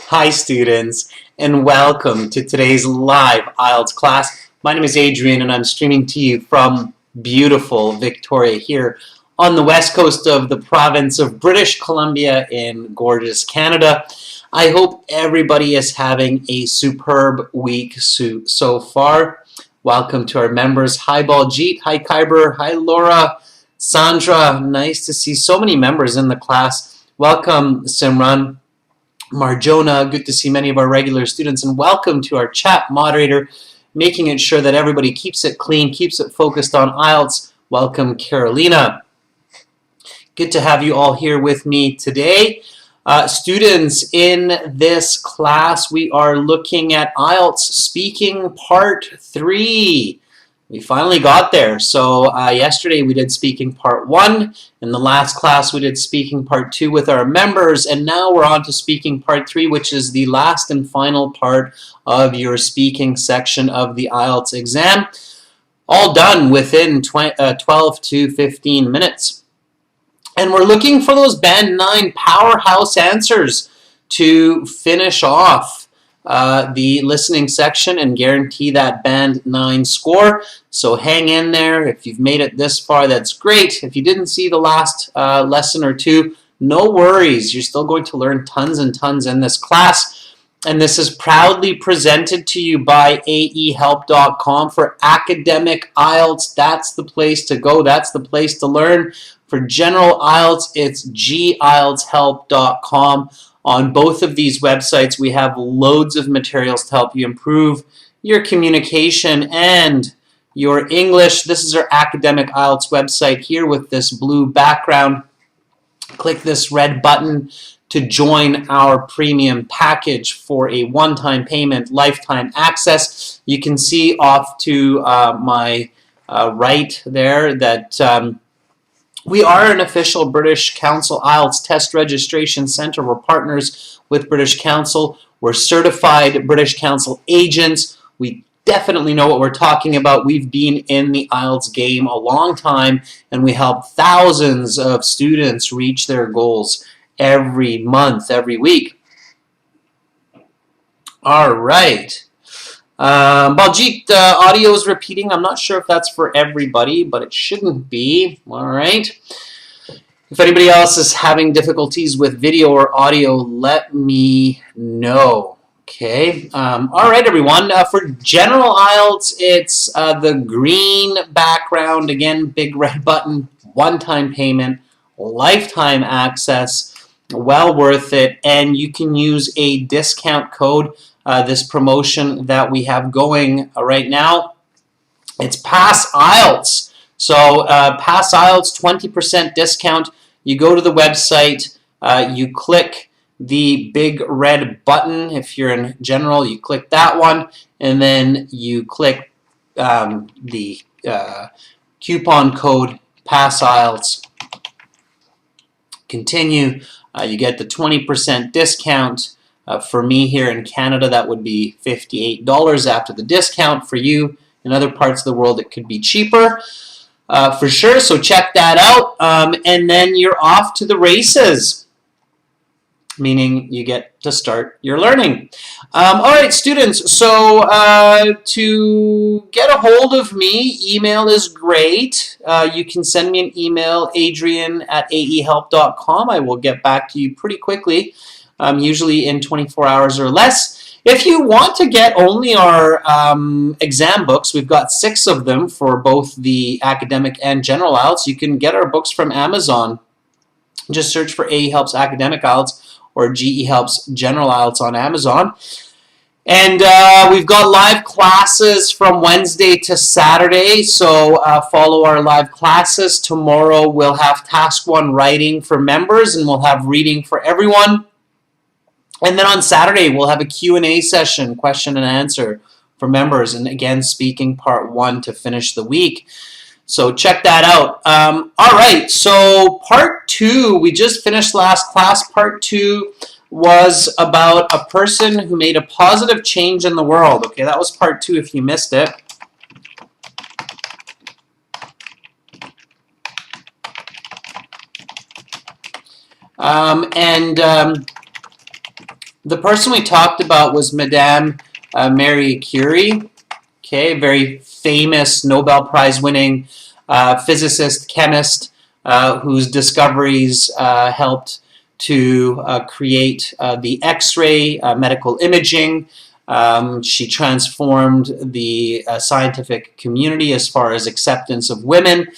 Hi students, and welcome to today's live IELTS class. My name is Adrian and I'm streaming to you from beautiful Victoria here on the west coast of the province of British Columbia in gorgeous Canada. I hope everybody is having a superb week so far. Welcome to our members. Hi Baljeet, hi Kyber, hi Laura, Sandra. Nice to see so many members in the class. Welcome Simran. Marjona, good to see many of our regular students, and welcome to our chat moderator, making it sure that everybody keeps it clean, keeps it focused on IELTS. Welcome, Carolina. Good to have you all here with me today. Students, in this class, we are looking at IELTS Speaking Part 3. We finally got there. So yesterday we did Speaking Part 1. In the last class we did Speaking Part 2 with our members. And now we're on to Speaking Part 3, which is the last and final part of your speaking section of the IELTS exam. All done within 12 to 15 minutes. And we're looking for those Band 9 Powerhouse answers to finish off the listening section and guarantee that Band 9 score. So hang in there. If you've made it this far, that's great. If you didn't see the last lesson or two, no worries. You're still going to learn tons and tons in this class. And this is proudly presented to you by aehelp.com for academic IELTS. That's the place to go. That's the place to learn. For general IELTS, it's gieltshelp.com. On both of these websites, we have loads of materials to help you improve your communication and your English. This is our academic IELTS website here with this blue background. Click this red button to join our premium package for a one-time payment, lifetime access. You can see off to my right there that we are an official British Council IELTS test registration center. We're partners with British Council. We're certified British Council agents. We definitely know what we're talking about. We've been in the IELTS game a long time, and we help thousands of students reach their goals every month, every week. All right. Baljeet, audio is repeating. I'm not sure if that's for everybody, but it shouldn't be. All right. If anybody else is having difficulties with video or audio, let me know. Okay. All right, everyone. For general IELTS, it's the green background. Again, big red button, one-time payment, lifetime access, well worth it, and you can use a discount code. This promotion that we have going right now. It's Pass IELTS. So Pass IELTS, 20% discount. You go to the website, you click the big red button. If you're in general, you click that one, and then you click the coupon code Pass IELTS. Continue. You get the 20% discount. For me here in Canada, that would be $58 after the discount. For you in other parts of the world, it could be cheaper for sure. So check that out. And then you're off to the races, meaning you get to start your learning. All right, students. So to get a hold of me, email is great. You can send me an email, adrian@aehelp.com. I will get back to you pretty quickly. Usually in 24 hours or less. If you want to get only our exam books, we've got 6 of them for both the academic and general IELTS. You can get our books from Amazon. Just search for AE Helps Academic IELTS or GE Helps General IELTS on Amazon. And we've got live classes from Wednesday to Saturday, so follow our live classes. Tomorrow we'll have Task 1 writing for members, and we'll have reading for everyone. And then on Saturday, we'll have a Q&A session, question and answer for members. And again, speaking part 1 to finish the week. So check that out. All right, so part 2, we just finished last class. Part 2 was about a person who made a positive change in the world. Okay, that was part 2 if you missed it. The person we talked about was Madame Marie Curie, okay, very famous Nobel Prize winning physicist, chemist, whose discoveries helped to create the X-ray, medical imaging. She transformed the scientific community as far as acceptance of women.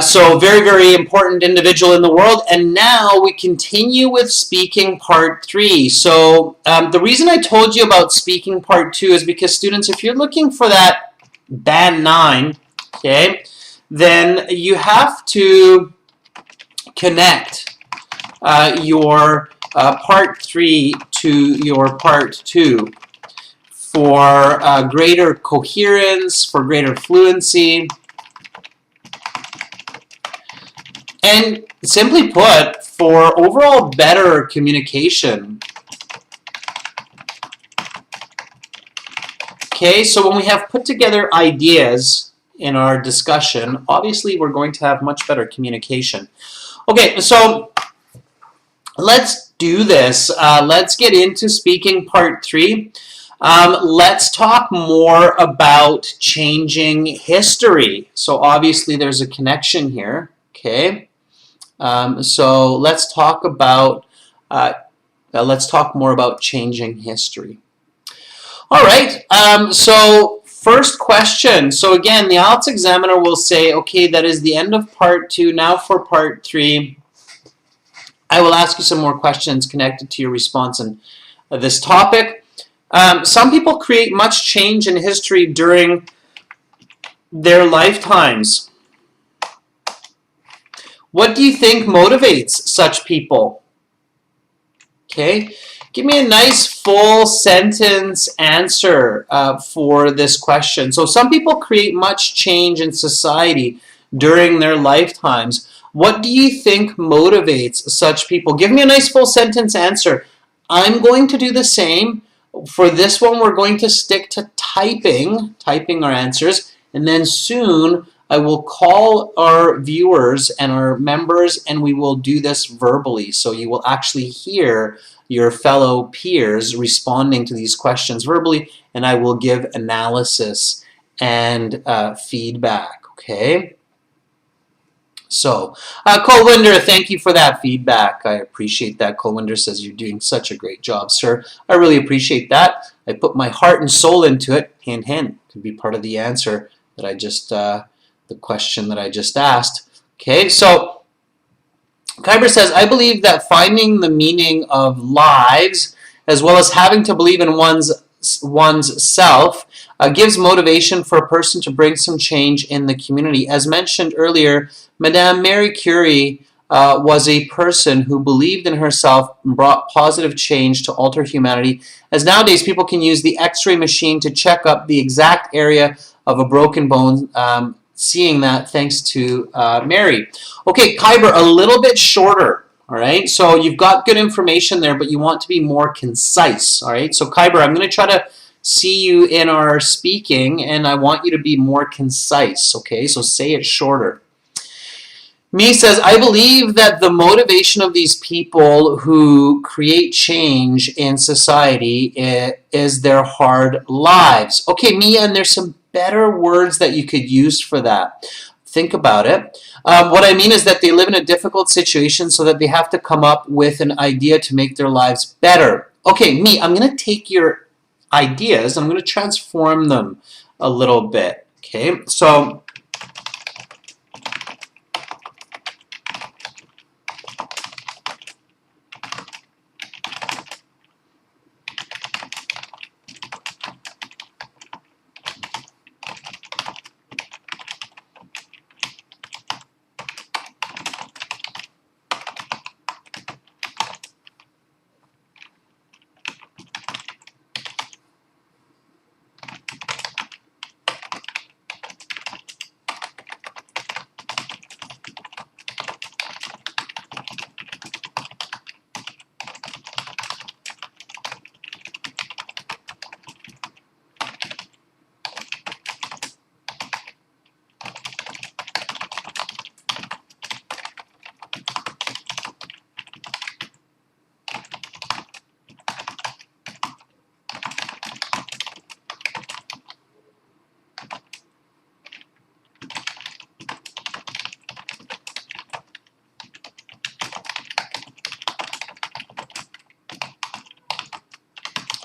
So very, very important individual in the world. And now we continue with speaking part 3. So the reason I told you about speaking part 2 is because, students, if you're looking for that band 9, okay, then you have to connect your part 3 to your part 2 for greater coherence, for greater fluency. And simply put, for overall better communication. Okay, so when we have put together ideas in our discussion, obviously we're going to have much better communication. Okay, so let's do this. Let's get into speaking part 3. Let's talk more about changing history. So obviously there's a connection here, okay? So let's talk more about changing history. All right. So first question. So again, the Ielts examiner will say, okay, that is the end of part 2. Now for part 3, I will ask you some more questions connected to your response in this topic. Some people create much change in history during their lifetimes. What do you think motivates such people? Okay, give me a nice full sentence answer for this question. So some people create much change in society during their lifetimes. What do you think motivates such people? Give me a nice full sentence answer. I'm going to do the same. For this one, we're going to stick to typing our answers, and then soon I will call our viewers and our members, and we will do this verbally. So you will actually hear your fellow peers responding to these questions verbally, and I will give analysis and feedback, okay? So, Colwinder, thank you for that feedback. I appreciate that. Colwinder says you're doing such a great job, sir. I really appreciate that. I put my heart and soul into it. Hint, hint. Could be part of the answer that I just, the question that I just asked. Okay, so Kyber says, I believe that finding the meaning of lives, as well as having to believe in one's self, gives motivation for a person to bring some change in the community. As mentioned earlier, Madame Marie Curie was a person who believed in herself and brought positive change to alter humanity, as nowadays people can use the X-ray machine to check up the exact area of a broken bone, seeing that thanks to Mary. Okay, Kyber, a little bit shorter. All right, so you've got good information there, but you want to be more concise. All right, so Kyber, I'm going to try to see you in our speaking, and I want you to be more concise. Okay, so say it shorter. Me says, I believe that the motivation of these people who create change in society is their hard lives. Okay, Mia, and there's some better words that you could use for that. Think about it. What I mean is that they live in a difficult situation so that they have to come up with an idea to make their lives better. Okay, me, I'm going to take your ideas, I'm going to transform them a little bit. Okay, so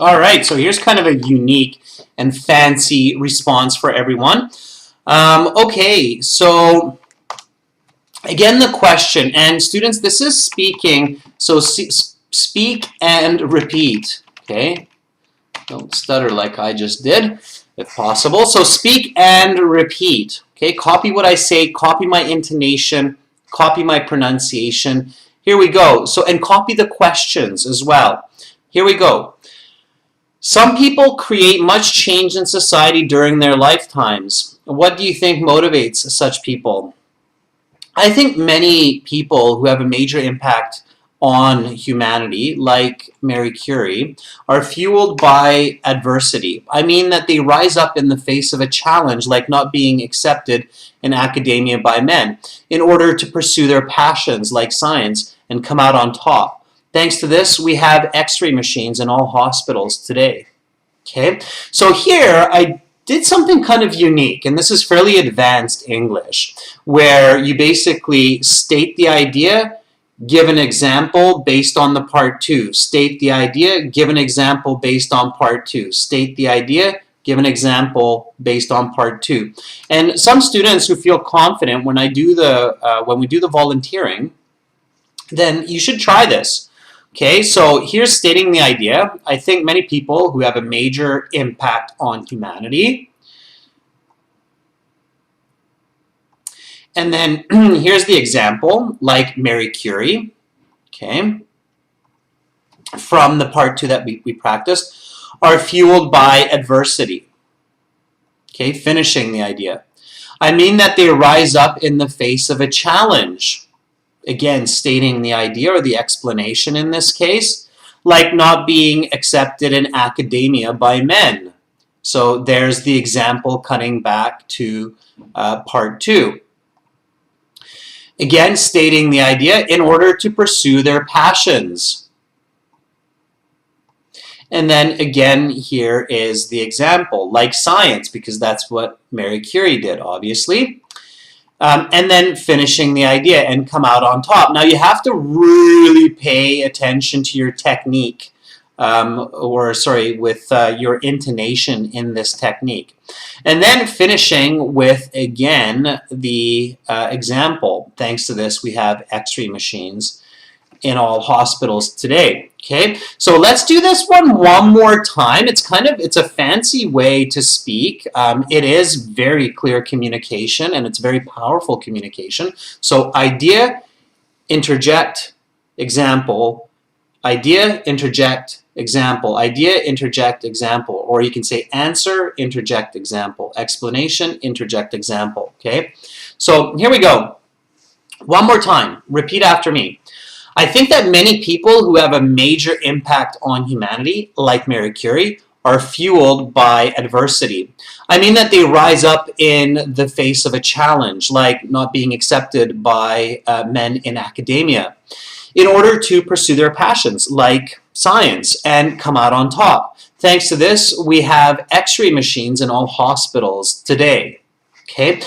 All right, so here's kind of a unique and fancy response for everyone. Okay, so again, the question, and students, this is speaking, so speak and repeat, okay? Don't stutter like I just did, if possible. So speak and repeat, okay? Copy what I say, copy my intonation, copy my pronunciation. Here we go. So, and copy the questions as well. Here we go. Some people create much change in society during their lifetimes. What do you think motivates such people? I think many people who have a major impact on humanity, like Marie Curie, are fueled by adversity. I mean that they rise up in the face of a challenge, like not being accepted in academia by men, in order to pursue their passions, like science, and come out on top. Thanks to this, we have X-ray machines in all hospitals today. Okay, so here I did something kind of unique, and this is fairly advanced English, where you basically state the idea, give an example based on the part two. State the idea, give an example based on part two. State the idea, give an example based on part two. And some students who feel confident when when we do the volunteering, then you should try this. Okay, so here's stating the idea. I think many people who have a major impact on humanity. And then here's the example, like Marie Curie, okay, from the part two that we practiced, are fueled by adversity. Okay, finishing the idea. I mean that they rise up in the face of a challenge. Again, stating the idea or the explanation in this case, like not being accepted in academia by men. So there's the example cutting back to part two. Again, stating the idea in order to pursue their passions. And then again, here is the example, like science, because that's what Marie Curie did, obviously. And then finishing the idea and come out on top. Now you have to really pay attention to your technique, with your intonation in this technique. And then finishing with, again, the example. Thanks to this, we have X-ray machines in all hospitals today. Okay, so let's do this one more time. It's a fancy way to speak. It is very clear communication, and it's very powerful communication. So idea, interject, example, idea, interject, example, idea, interject, example, or you can say answer, interject, example, explanation, interject, example. Okay, so here we go. One more time. Repeat after me. I think that many people who have a major impact on humanity, like Marie Curie, are fueled by adversity. I mean that they rise up in the face of a challenge, like not being accepted by men in academia, in order to pursue their passions, like science, and come out on top. Thanks to this, we have X-ray machines in all hospitals today. Okay.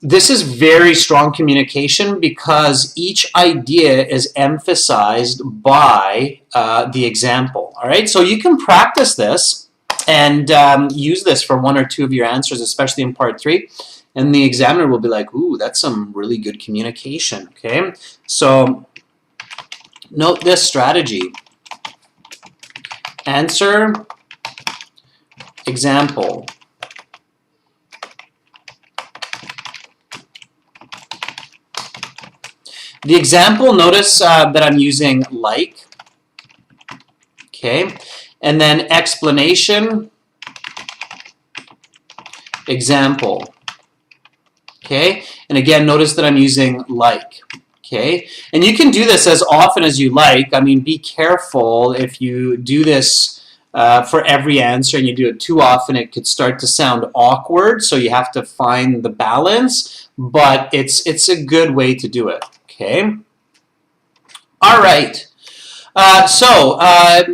This is very strong communication because each idea is emphasized by the example. All right, so you can practice this and use this for one or two of your answers, especially in part three. And the examiner will be like, ooh, that's some really good communication. Okay, so note this strategy. Answer, example. The example, notice that I'm using like, okay, and then explanation, example, okay, and again, notice that I'm using like, okay, and you can do this as often as you like. I mean, be careful if you do this for every answer and you do it too often, it could start to sound awkward, so you have to find the balance, but it's a good way to do it. Okay. All right.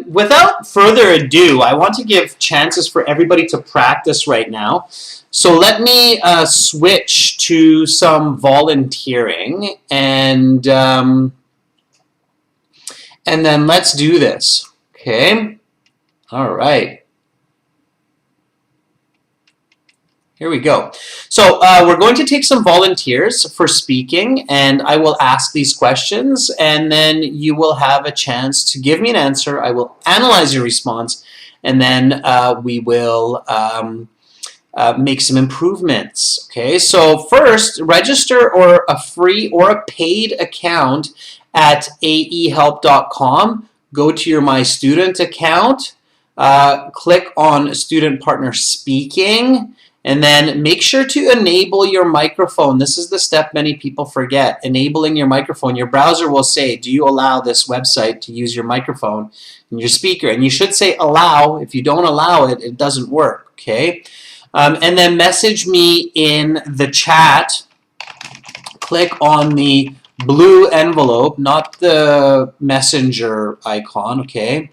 Without further ado, I want to give chances for everybody to practice right now. So let me switch to some volunteering, and then let's do this. Okay. All right. Here we go. So we're going to take some volunteers for speaking, and I will ask these questions, and then you will have a chance to give me an answer. I will analyze your response, and then we will make some improvements. Okay, so first, register or a free or a paid account at aehelp.com. Go to your My Student account, click on Student Partner Speaking, and then make sure to enable your microphone. This is the step many people forget, enabling your microphone. Your browser will say, do you allow this website to use your microphone and your speaker? And you should say allow. If you don't allow it, it doesn't work, okay? And then message me in the chat. Click on the blue envelope, not the messenger icon, okay?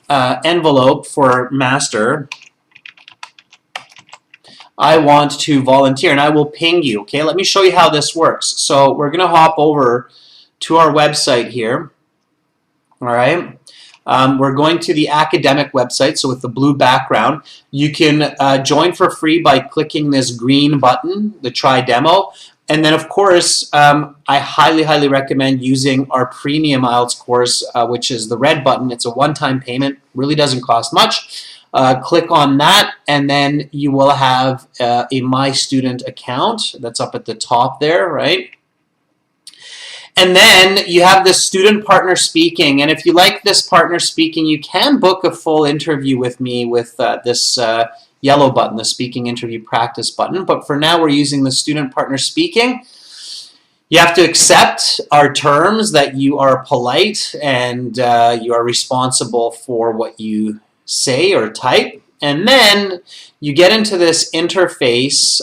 Envelope for master. I want to volunteer, and I will ping you, okay? Let me show you how this works. So we're going to hop over to our website here, all right? We're going to the academic website, so with the blue background. You can join for free by clicking this green button, the Try Demo. And then, of course, I highly, highly recommend using our premium IELTS course, which is the red button. It's a one-time payment, really doesn't cost much. Click on that, and then you will have a My Student account that's up at the top there, right? And then you have the Student Partner Speaking, and if you like this partner speaking, you can book a full interview with me with this yellow button, the Speaking Interview Practice button. But for now, we're using the Student Partner Speaking. You have to accept our terms that you are polite and you are responsible for what you say or type. And then you get into this interface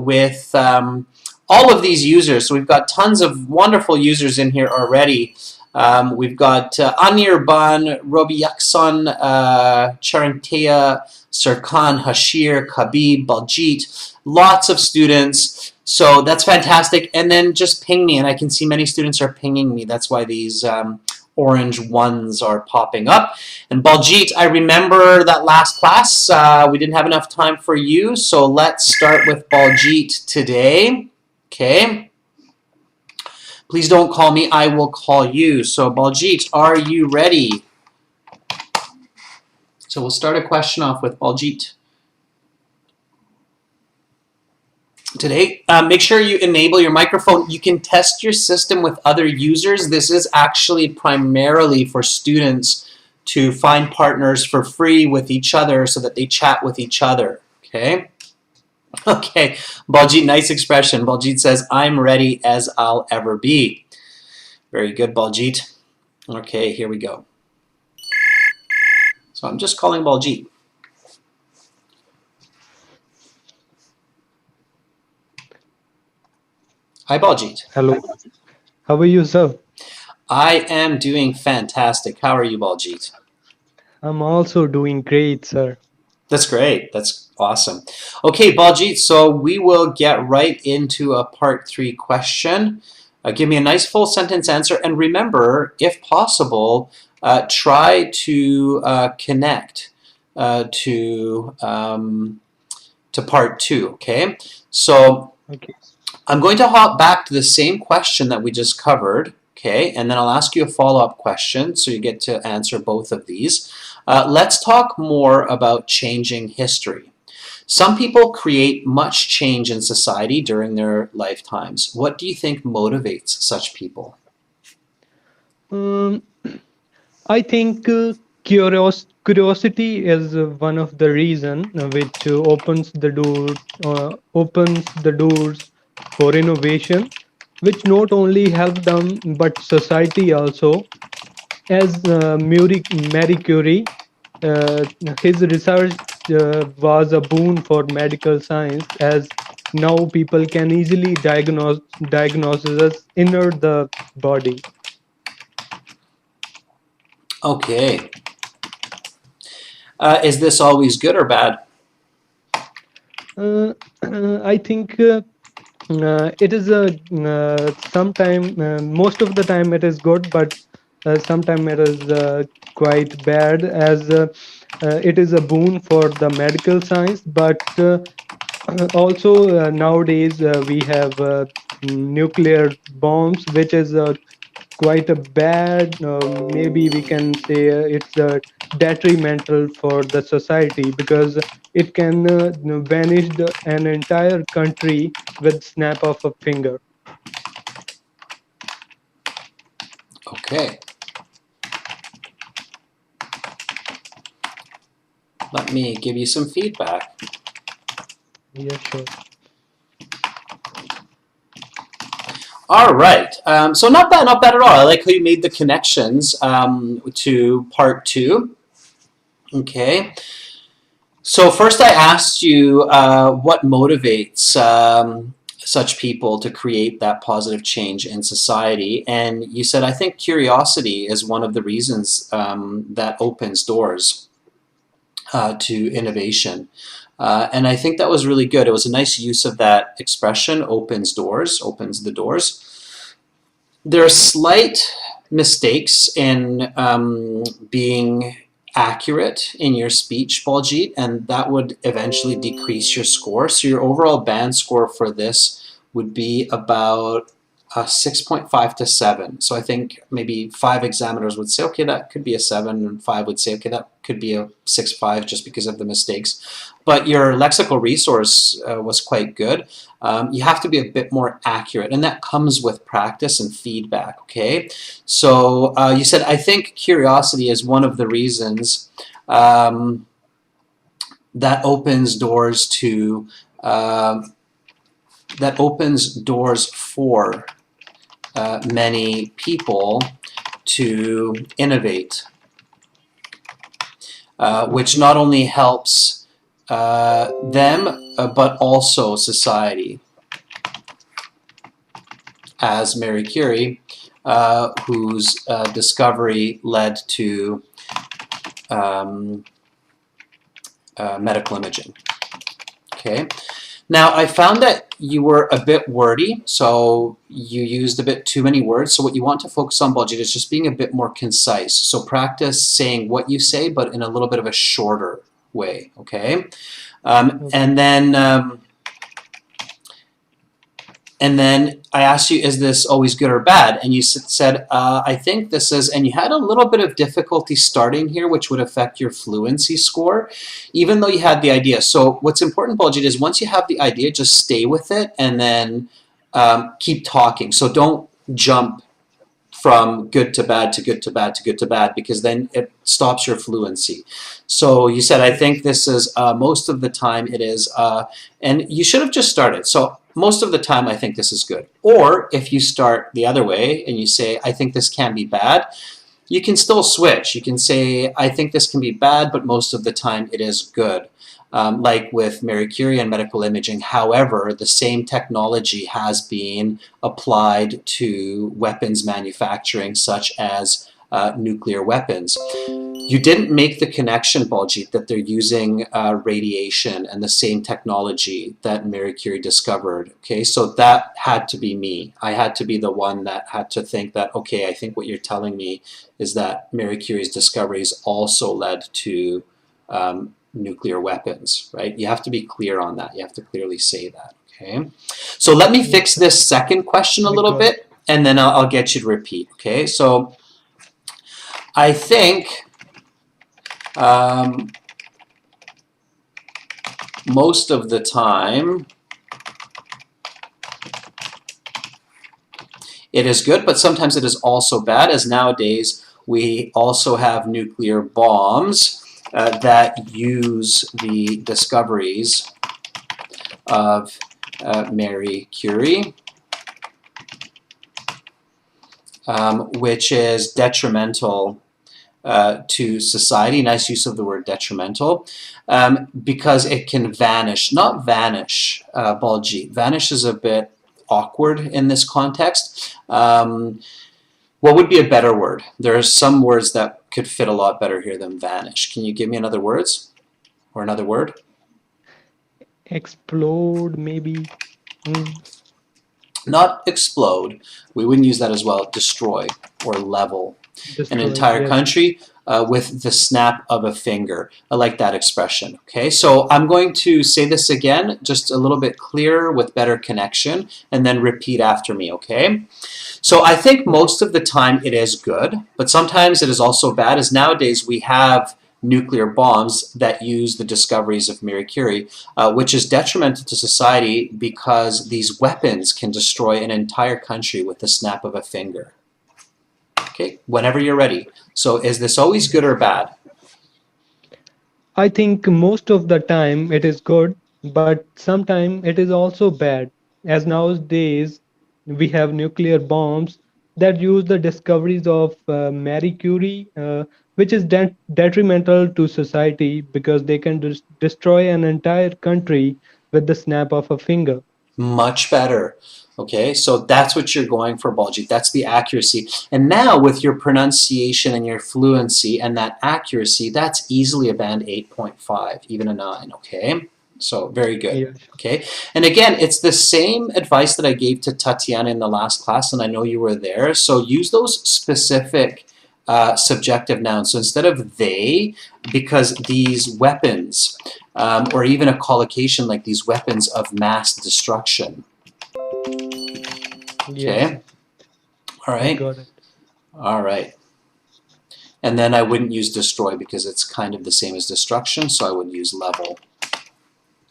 with all of these users. So we've got tons of wonderful users in here already. We've got Anirban, Robiakson, Charantea, Sirkan, Hashir, Khabib, Baljit, lots of students. So that's fantastic. And then just ping me, and I can see many students are pinging me. That's why these orange ones are popping up. And Baljit, I remember that last class, we didn't have enough time for you, so let's start with Baljit today. Okay. Please don't call me, I will call you. So Baljit, are you ready? So we'll start a question off with Baljit. Today, make sure you enable your microphone. You can test your system with other users. This is actually primarily for students to find partners for free with each other so that they chat with each other, okay? Okay, Baljit, nice expression. Baljit says, I'm ready as I'll ever be. Very good, Baljit. Okay, here we go. So I'm just calling Baljit. Hi, Baljit. Hello. How are you, sir? I am doing fantastic. How are you, Baljit? I'm also doing great, sir. That's great. That's awesome. Okay, Baljit, so we will get right into a part 3 question. Give me a nice full sentence answer. And remember, if possible, try to connect to part 2, okay? So Okay. I'm going to hop back to the same question that we just covered, okay? And then I'll ask you a follow-up question so you get to answer both of these. Let's talk more about changing history. Some people create much change in society during their lifetimes. What do you think motivates such people? I think curiosity is one of the reason which opens the doors for innovation, which not only help them but society also. As Marie Curie, his research was a boon for medical science, as now people can easily diagnoses inner the body. Okay. Is this always good or bad? I think it is a sometime most of the time it is good, but sometimes it is quite bad, as it is a boon for the medical science, but also nowadays we have nuclear bombs, which is quite a bad, maybe we can say it's detrimental for the society, because it can vanish an entire country with snap of a finger. Okay. Let me give you some feedback. Yeah, sure. All right. So not bad, not bad at all. I like how you made the connections to part two. Okay. So first, I asked you what motivates such people to create that positive change in society, and you said, I think curiosity is one of the reasons that opens doors to innovation. And I think that was really good. It was a nice use of that expression, opens doors, opens the doors. There are slight mistakes in being accurate in your speech, Baljit, and that would eventually decrease your score. So your overall band score for this would be about 6.5 to 7. So I think maybe 5 examiners would say, okay, that could be a 7, and 5 would say, okay, that could be a 6.5 just because of the mistakes. But your lexical resource was quite good. You have to be a bit more accurate, and that comes with practice and feedback, okay? So you said, I think curiosity is one of the reasons that opens doors to, that opens doors for many people to innovate, which not only helps them, but also society, as Marie Curie, whose discovery led to medical imaging. Okay. Now, I found that you were a bit wordy, so you used a bit too many words. So what you want to focus on, Baljit, is just being a bit more concise. So practice saying what you say, but in a little bit of a shorter way, okay? And then I asked you, is this always good or bad? And you said, I think this is, and you had a little bit of difficulty starting here, which would affect your fluency score, even though you had the idea. So what's important, Baljit, is once you have the idea, just stay with it and then keep talking. So don't jump from good to bad to good to bad to good to bad, because then it stops your fluency. So you said, I think this is, most of the time it is, and you should have just started. So most of the time I think this is good. Or if you start the other way and you say, I think this can be bad, you can still switch. You can say, I think this can be bad, but most of the time it is good. Like with Marie Curie and medical imaging. However, the same technology has been applied to weapons manufacturing, such as nuclear weapons. You didn't make the connection, Baljit, that they're using radiation and the same technology that Marie Curie discovered. Okay, so that had to be me. I had to be the one that had to think that, okay, I think what you're telling me is that Marie Curie's discoveries also led to nuclear weapons, right? You have to be clear on that. You have to clearly say that, okay? So let me fix this second question a I little got it. bit, and then I'll get you to repeat, okay? So I think most of the time it is good, but sometimes it is also bad, as nowadays we also have nuclear bombs that use the discoveries of Marie Curie, which is detrimental to society. Nice use of the word detrimental, because it can vanish. Not vanish, Baljit. Vanish is a bit awkward in this context. What would be a better word? There are some words that could fit a lot better here than vanish. Can you give me another words or another word? Explode, maybe. Not explode. We wouldn't use that as well. Destroy or level. an Destroy. entire Yes. country with the snap of a finger. I like that expression. Okay, so I'm going to say this again, just a little bit clearer with better connection, and then repeat after me, okay? So I think Okay. most of the time it is good, but sometimes it is also bad, as nowadays we have nuclear bombs that use the discoveries of Marie Curie, which is detrimental to society because these weapons can destroy an entire country with the snap of a finger. Okay, whenever you're ready. So is this always good or bad? I think most of the time it is good, but sometimes it is also bad. As nowadays we have nuclear bombs that use the discoveries of Marie Curie, which is detrimental to society because they can destroy an entire country with the snap of a finger. Much better. Okay, so that's what you're going for, Baljeet. That's the accuracy. And now with your pronunciation and your fluency and that accuracy, that's easily a band 8.5, even a 9. Okay, so very good. Yes. Okay, and again, it's the same advice that I gave to Tatiana in the last class, and I know you were there. So use those specific subjective nouns. So instead of they, because these weapons, or even a collocation like these weapons of mass destruction. Yes, Okay, all I right, got it. all right. And then I wouldn't use destroy because it's kind of the same as destruction, so I would use level.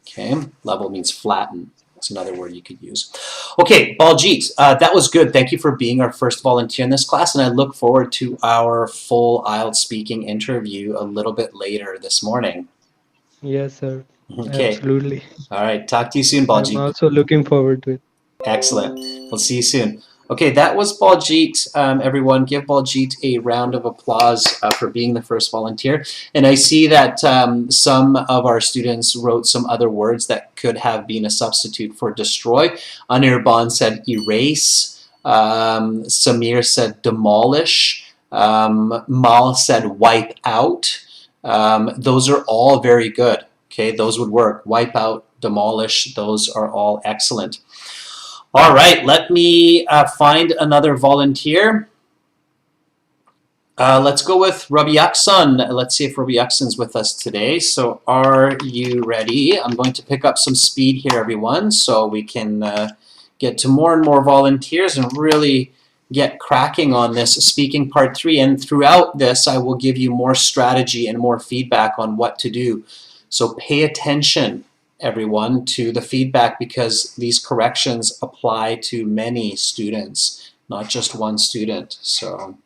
Okay, level means flatten. That's another word you could use. Okay, Baljeet, that was good. Thank you for being our first volunteer in this class, and I look forward to our full IELTS speaking interview a little bit later this morning. Yes, sir. Okay, Absolutely. all right. Talk to you soon, I'm Baljeet. also looking forward to it. Excellent. We'll see you soon. Okay, that was Baljeet. Everyone, give Baljeet a round of applause for being the first volunteer. And I see that some of our students wrote some other words that could have been a substitute for destroy. Anirban said erase. Samir said demolish. Mal said wipe out. Those are all very good. Okay, those would work. Wipe out, demolish, those are all excellent. All right, let me find another volunteer. Let's go with Rabbi Aksan. Let's see if Rabbi Aksan's with us today. So are you ready? I'm going to pick up some speed here, everyone, so we can get to more and more volunteers and really get cracking on this speaking part 3. And throughout this, I will give you more strategy and more feedback on what to do. So pay attention, everyone, to the feedback because these corrections apply to many students, not just one student. So,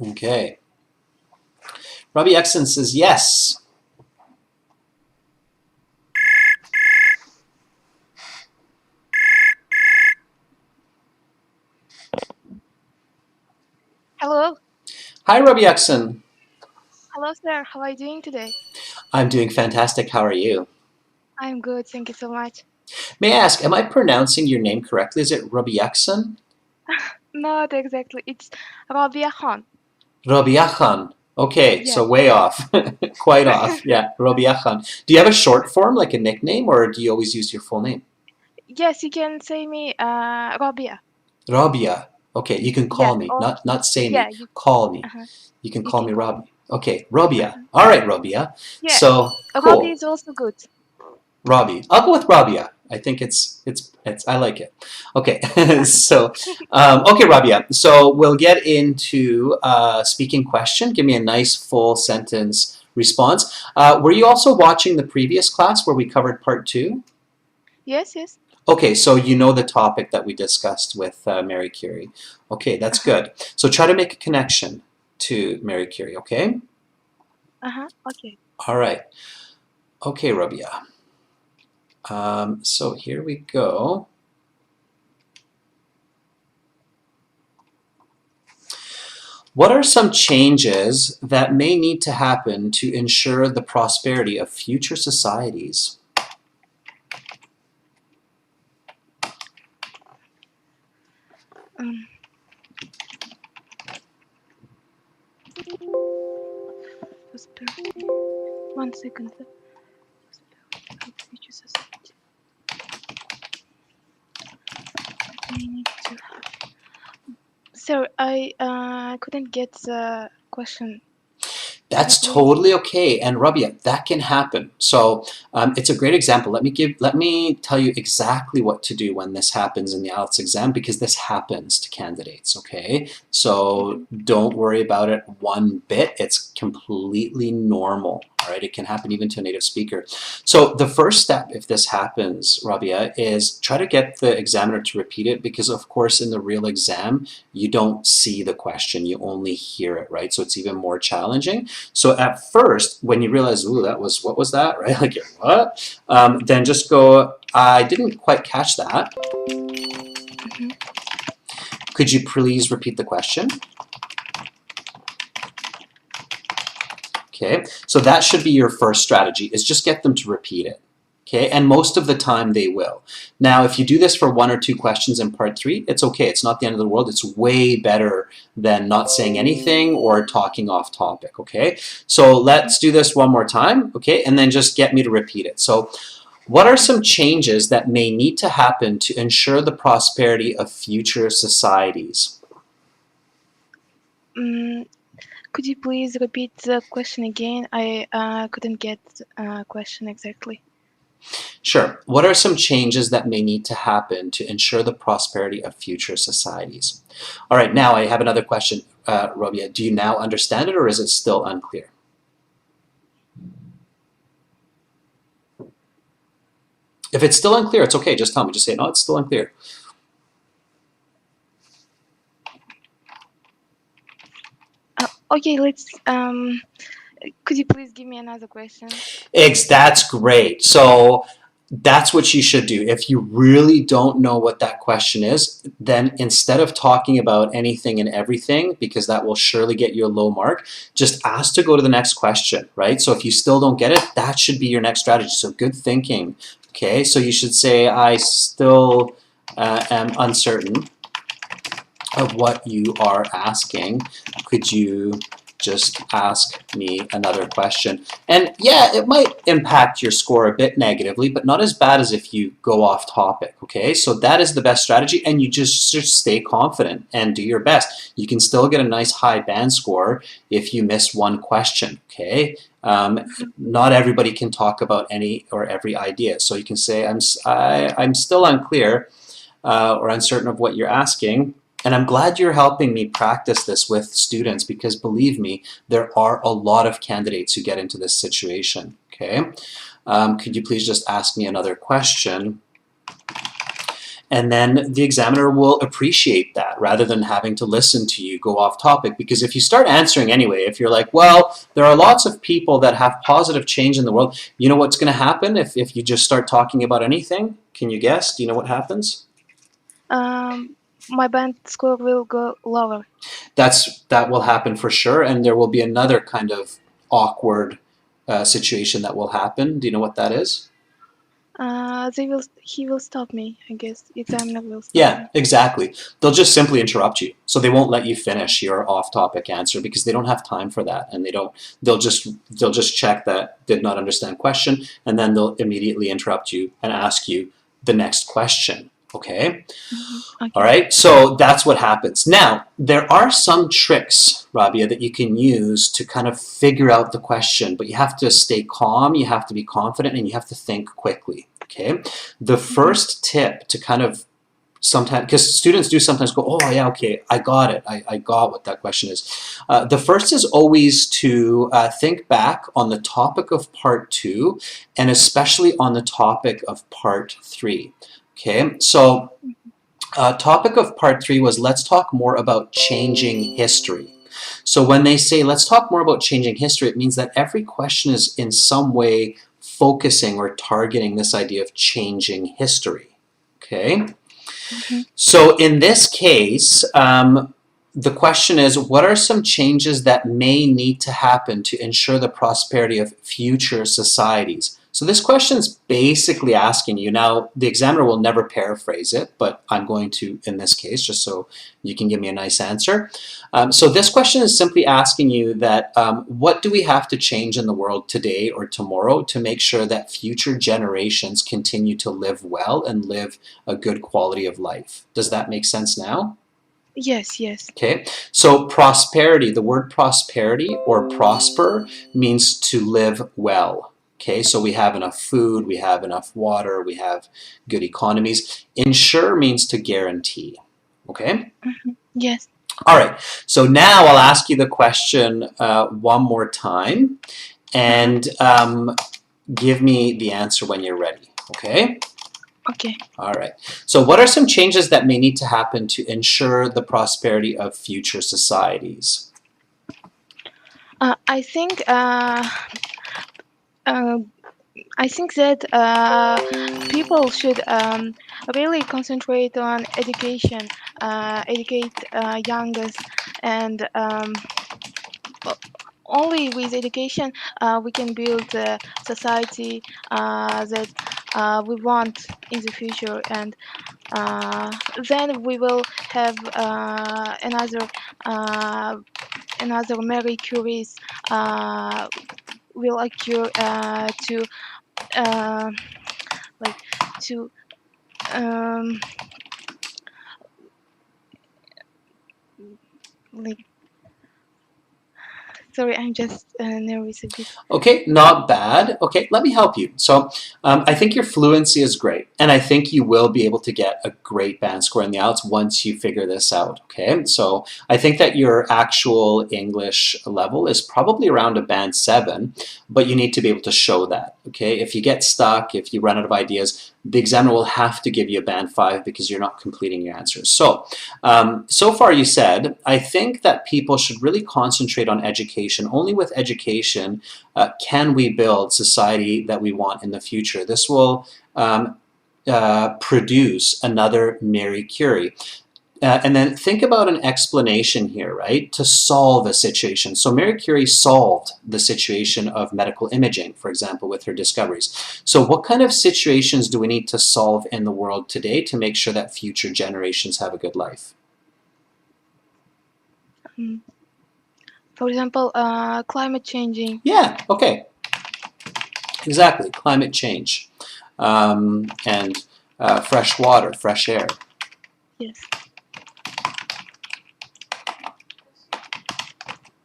okay. Robbie Exon says yes. Hello. Hi, Robbie Exon. Hello, sir. How are you doing today? I'm doing fantastic. How are you? I'm good. Thank you so much. May I ask, am I pronouncing your name correctly? Is it Robbie Exon? Not exactly. It's Rabia Khan. Robbie Khan. Okay, so Yes. way off. Quite off. Yeah, Robbie Khan. Do you have a short form, like a nickname, or do you always use your full name? Yes, you can say me Rabia. Rabia. Okay, you can call Yes. me, Or not say yeah, me. Call me. uh-huh. You can You call can me call me. Robbie. Okay, Rabia. Uh-huh. All right, Rabia. Yeah. So Rabia cool. is also good. Robbie. I'll go with Rabia. I think it's I like it. Okay, so okay, Rabia. So we'll get into speaking question. Give me a nice full sentence response. Were you also watching the previous class where we covered part 2? Yes, yes. Okay, so you know the topic that we discussed with Marie Curie. Okay, that's Uh-huh. good. So try to make a connection to Marie Curie, okay? Uh-huh. Okay. All right. Okay, Rabia. So here we go. What are some changes that may need to happen to ensure the prosperity of future societies? Um, prosperity. 1 second. Sir. Prosperity of future society. We need to Sir, I couldn't get the question. That's Please. totally okay, and Rabia, that can happen. So it's a great example. Let me tell you exactly what to do when this happens in the IELTS exam, because this happens to candidates. Okay, so don't worry about it one bit. It's completely normal. All right, it can happen even to a native speaker. So the first step, if this happens, Rabia, is try to get the examiner to repeat it, because of course in the real exam you don't see the question, you only hear it, right? So it's even more challenging. So at first, when you realize, ooh, what was that, right? Like, what? Then just go, I didn't quite catch that. Could you please repeat the question? Okay, so that should be your first strategy, is just get them to repeat it. Okay, and most of the time they will. Now, if you do this for 1 or 2 questions in part 3, it's okay. It's not the end of the world. It's way better than not saying anything or talking off topic, okay? So let's do this one more time, okay? And then just get me to repeat it. So what are some changes that may need to happen to ensure the prosperity of future societies? Could you please repeat the question again? I couldn't get the question exactly. Sure. What are some changes that may need to happen to ensure the prosperity of future societies? All right, now I have another question, Robia. Do you now understand it, or is it still unclear? If it's still unclear, it's okay. Just tell me. Just say, no, it's still unclear. Okay, let's. Could you please give me another question? That's great. So that's what you should do. If you really don't know what that question is, then instead of talking about anything and everything, because that will surely get you a low mark, just ask to go to the next question, right? So if you still don't get it, that should be your next strategy. So good thinking. Okay, so you should say, I still am uncertain of what you are asking. Could you just ask me another question? And yeah, it might impact your score a bit negatively, but not as bad as if you go off topic, okay? So that is the best strategy, and you just stay confident and do your best. You can still get a nice high band score if you miss one question, okay? Not everybody can talk about any or every idea. So you can say, I'm still unclear or uncertain of what you're asking. And I'm glad you're helping me practice this with students, because believe me, there are a lot of candidates who get into this situation, okay? Could you please just ask me another question? And then the examiner will appreciate that, rather than having to listen to you go off topic. Because if you start answering anyway, if you're like, well, there are lots of people that have positive change in the world, you know what's going to happen if you just start talking about anything? Can you guess? Do you know what happens? My band score will go lower. That will happen for sure, and there will be another kind of awkward situation that will happen. Do you know what that is? He will stop me, I guess. Examiner will stop Yeah, me. exactly. They'll just simply interrupt you, so they won't let you finish your off-topic answer, because they don't have time for that, and they'll just check that did not understand question, and then they'll immediately interrupt you and ask you the next question. Okay? Okay. All right, so that's what happens. Now, there are some tricks, Rabia, that you can use to kind of figure out the question, but you have to stay calm, you have to be confident, and you have to think quickly, okay? The first tip to kind of sometimes, because students do sometimes go, oh yeah, okay, I got it, I got what that question is. The first is always to think back on the topic of part 2, and especially on the topic of part 3. Okay, so topic of part 3 was, let's talk more about changing history. So when they say let's talk more about changing history, it means that every question is in some way focusing or targeting this idea of changing history. Okay, so in this case, the question is, what are some changes that may need to happen to ensure the prosperity of future societies? So this question is basically asking you, now the examiner will never paraphrase it, but I'm going to in this case, just so you can give me a nice answer. So this question is simply asking you that what do we have to change in the world today or tomorrow to make sure that future generations continue to live well and live a good quality of life? Does that make sense now? Yes, yes. Okay, so prosperity, the word prosperity or prosper means to live well. Okay, so we have enough food, we have enough water, we have good economies. Ensure means to guarantee. Okay, Yes. all right, so now I'll ask you the question one more time and give me the answer when you're ready. Okay? Okay. All right. So, what are some changes that may need to happen to ensure the prosperity of future societies? I think uh, I think that people should really concentrate on education, educate youngest, and o- only with education we can build a society that we want in the future, and uh, then we will have uh, another Mary Curie's will occur to uh, like to um like sorry, I'm just nervous a bit. Okay, not bad. Okay, let me help you. So, I think your fluency is great, and I think you will be able to get a great band score in the IELTS once you figure this out. Okay, so I think that your actual English level is probably around a band 7, but you need to be able to show that. Okay, if you get stuck, if you run out of ideas, the examiner will have to give you a band 5 because you're not completing your answers. So, so far you said, I think that people should really concentrate on education. Only with education can we build society that we want in the future. This will produce another Mary Curie. And then think about an explanation here, right, to solve a situation. So Mary Curie solved the situation of medical imaging, for example, with her discoveries. So what kind of situations do we need to solve in the world today to make sure that future generations have a good life? Mm. For example, climate changing. Yeah, okay, exactly, climate change and fresh water, fresh air. Yes.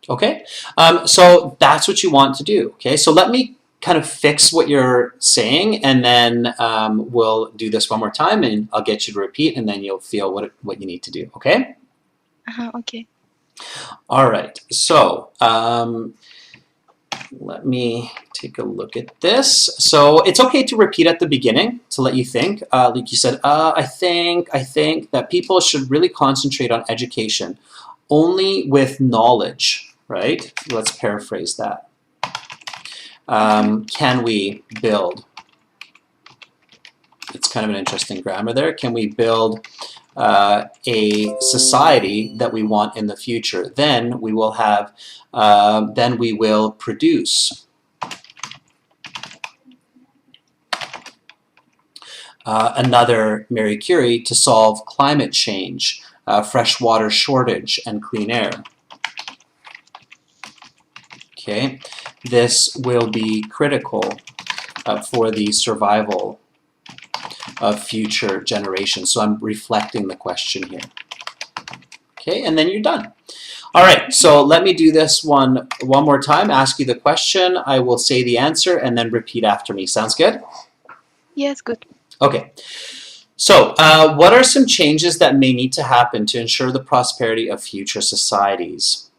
Okay, so that's what you want to do. Okay, so let me kind of fix what you're saying, and then we'll do this one more time, and I'll get you to repeat, and then you'll feel what you need to do. Okay. Okay. All right. So let me take a look at this. So it's okay to repeat at the beginning to let you think. Like you said, I think that people should really concentrate on education only with knowledge, right? Let's paraphrase that. Can we build? It's kind of an interesting grammar there. Can we build a society that we want in the future? Then we will have, then we will produce another Mary Curie to solve climate change, fresh water shortage, and clean air. Okay, this will be critical for the survival of future generations. So I'm reflecting the question here. Okay, and then you're done. All right, so let me do this one more time, ask you the question, I will say the answer, and then repeat after me. Sounds good? Yes, good. Okay. So, what are some changes that may need to happen to ensure the prosperity of future societies?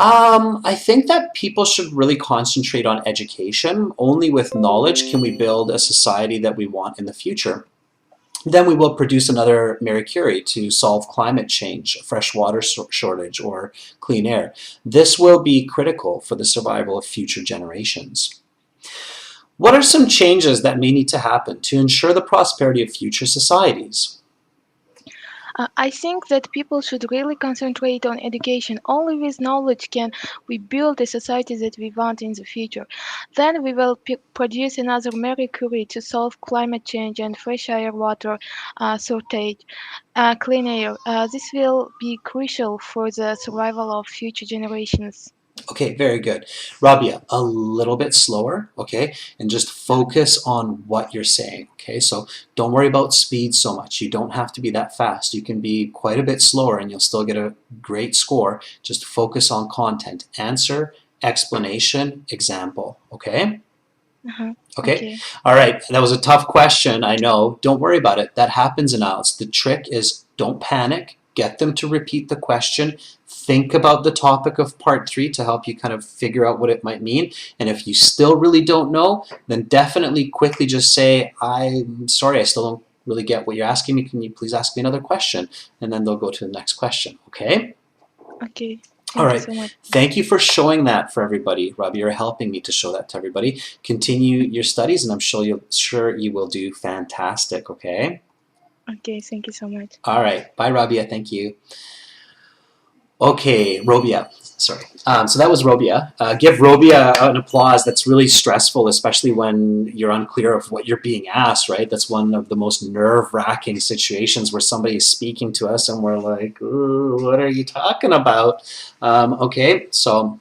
I think that people should really concentrate on education. Only with knowledge can we build a society that we want in the future. Then we will produce another Mary Curie to solve climate change, fresh water shortage, or clean air. This will be critical for the survival of future generations. What are some changes that may need to happen to ensure the prosperity of future societies? I think that people should really concentrate on education. Only with knowledge can we build a society that we want in the future. Then we will produce another Mary Curie to solve climate change and fresh air water shortage, clean air. This will be crucial for the survival of future generations. Okay, very good. Rabia, a little bit slower, okay? And just focus on what you're saying, okay? So don't worry about speed so much. You don't have to be that fast. You can be quite a bit slower and you'll still get a great score. Just focus on content. Answer, explanation, example, okay? Uh-huh. Okay? Okay. All right, that was a tough question, I know. Don't worry about it. That happens in IELTS. The trick is don't panic. Get them to repeat the question. Think about the topic of part 3 to help you kind of figure out what it might mean. And if you still really don't know, then definitely quickly just say, I'm sorry, I still don't really get what you're asking me. Can you please ask me another question? And then they'll go to the next question, okay? Okay. All Thank you right. so much. Thank you for showing that for everybody. Robbie, you're helping me to show that to everybody. Continue your studies, and I'm sure you will do fantastic, okay? Okay, thank you so much. All right. Bye, Rabia. Thank you. Okay, Robia. Sorry. So that was Robia. Give Robia an applause. That's really stressful, especially when you're unclear of what you're being asked, right? That's one of the most nerve-wracking situations where somebody is speaking to us and we're like, ooh, what are you talking about? Okay, so